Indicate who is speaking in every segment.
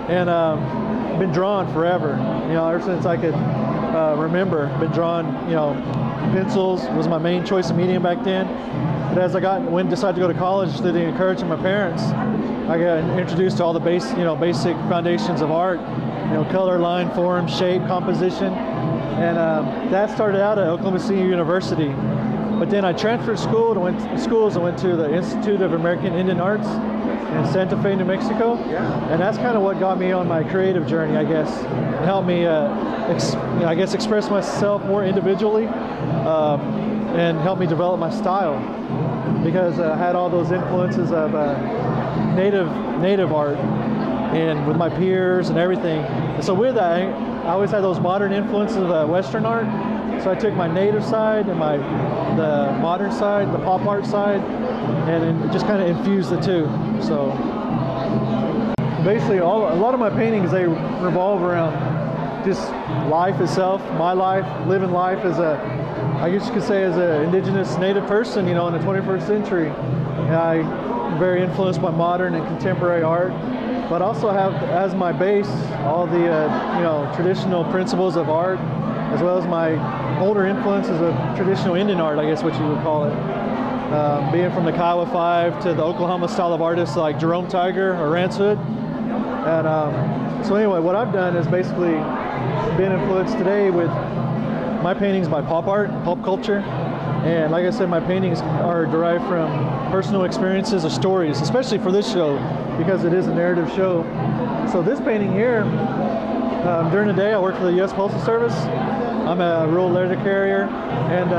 Speaker 1: and been drawing forever. You know, ever since I could remember, been drawing. You know, pencils was my main choice of medium back then. But as I decided to go to college through the encouragement of my parents, I got introduced to all the basic foundations of art. You know, color, line, form, shape, composition, and that started out at Oklahoma City University. But then I transferred schools. I went to the Institute of American Indian Arts in Santa Fe, New Mexico.
Speaker 2: Yeah.
Speaker 1: And that's kind of what got me on my creative journey, I guess. It helped me, express myself more individually, and helped me develop my style, because I had all those influences of native art, and with my peers and everything. And so with that, I always had those modern influences of Western art. So I took my native side and the modern side, the pop art side, and just kind of infused the two. So basically, a lot of my paintings, they revolve around just life itself, my life, living life as I guess you could say, as an indigenous native person, you know, in the 21st century. And I'm very influenced by modern and contemporary art, but also have as my base all the traditional principles of art, as well as my older influences of traditional Indian art, I guess what you would call it. Being from the Kiowa Five to the Oklahoma style of artists like Jerome Tiger or Rance Hood. And so anyway, what I've done is basically been influenced today with my paintings by pop art, pop culture. And like I said, my paintings are derived from personal experiences or stories, especially for this show, because it is a narrative show. So this painting here, during the day I work for the U.S. Postal Service. I'm a rural letter carrier, and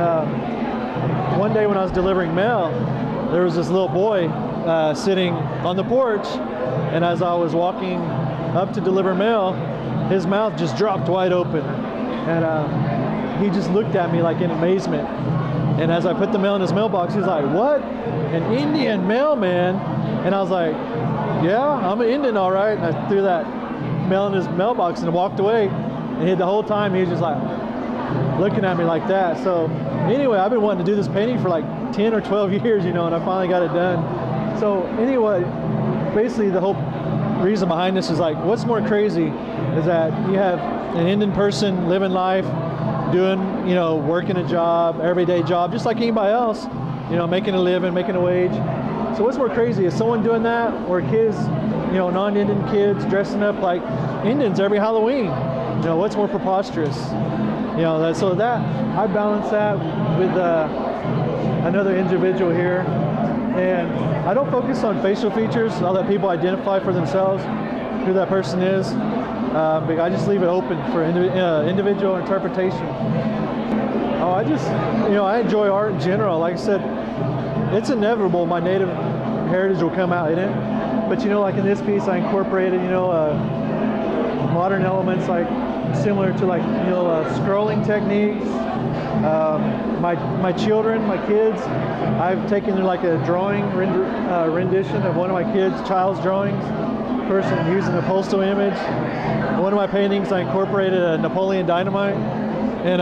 Speaker 1: one day when I was delivering mail, there was this little boy sitting on the porch, and as I was walking up to deliver mail, his mouth just dropped wide open, and he just looked at me like in amazement. And as I put the mail in his mailbox, he was like, "What? An Indian mailman?" And I was like, "Yeah, I'm an Indian, all right." And I threw that mail in his mailbox and walked away. And the whole time he was just like looking at me like that. So anyway, I've been wanting to do this painting for like 10 or 12 years, you know, and I finally got it done. So anyway, basically the whole reason behind this is like, what's more crazy is that you have an Indian person living life, doing, you know, working a job, everyday job, just like anybody else, you know, making a living, making a wage. So what's more crazy is someone doing that, or kids, you know, non-Indian kids dressing up like Indians every Halloween. You know, what's more preposterous? You know, so that I balance that with another individual here, and I don't focus on facial features. I'll let people identify for themselves who that person is, but I just leave it open for individual interpretation. Oh, I enjoy art in general. Like I said, it's inevitable my native heritage will come out in it, but you know, like in this piece, I incorporated, you know, modern elements like similar to like, you know, scrolling techniques. My children, my kids, I've taken like a drawing rendition of one of my child's drawings, person using a postal image. One of my paintings, I incorporated a Napoleon Dynamite. And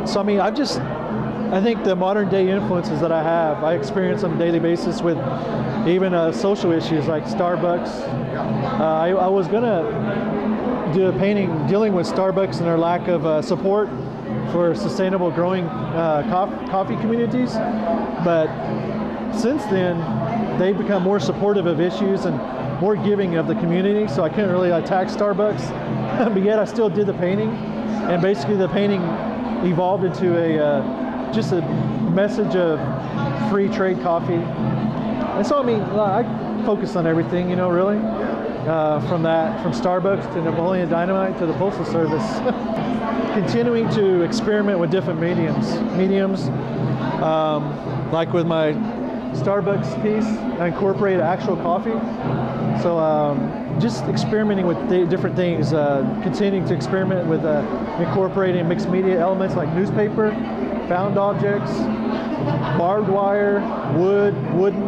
Speaker 1: so I mean, I think the modern day influences that I experience on a daily basis with even social issues like Starbucks. I was gonna do a painting dealing with Starbucks and their lack of support for sustainable growing coffee communities, but since then they've become more supportive of issues and more giving of the community, so I couldn't really attack Starbucks. But yet I still did the painting, and basically the painting evolved into just a message of free trade coffee. And so I mean, I focus on everything, you know, really. From Starbucks to Napoleon Dynamite to the Postal Service. Continuing to experiment with different mediums. Like with my Starbucks piece, I incorporated actual coffee. So just experimenting with different things, continuing to experiment with incorporating mixed media elements like newspaper, found objects, barbed wire, wooden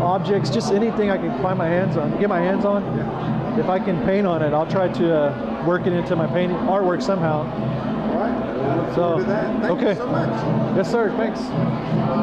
Speaker 1: objects, just anything I can get my hands on. If I can paint on it, I'll try to work it into my painting artwork somehow.
Speaker 2: All right. We'll look forward to that. Thank you so much.
Speaker 1: Yes, sir. Thanks.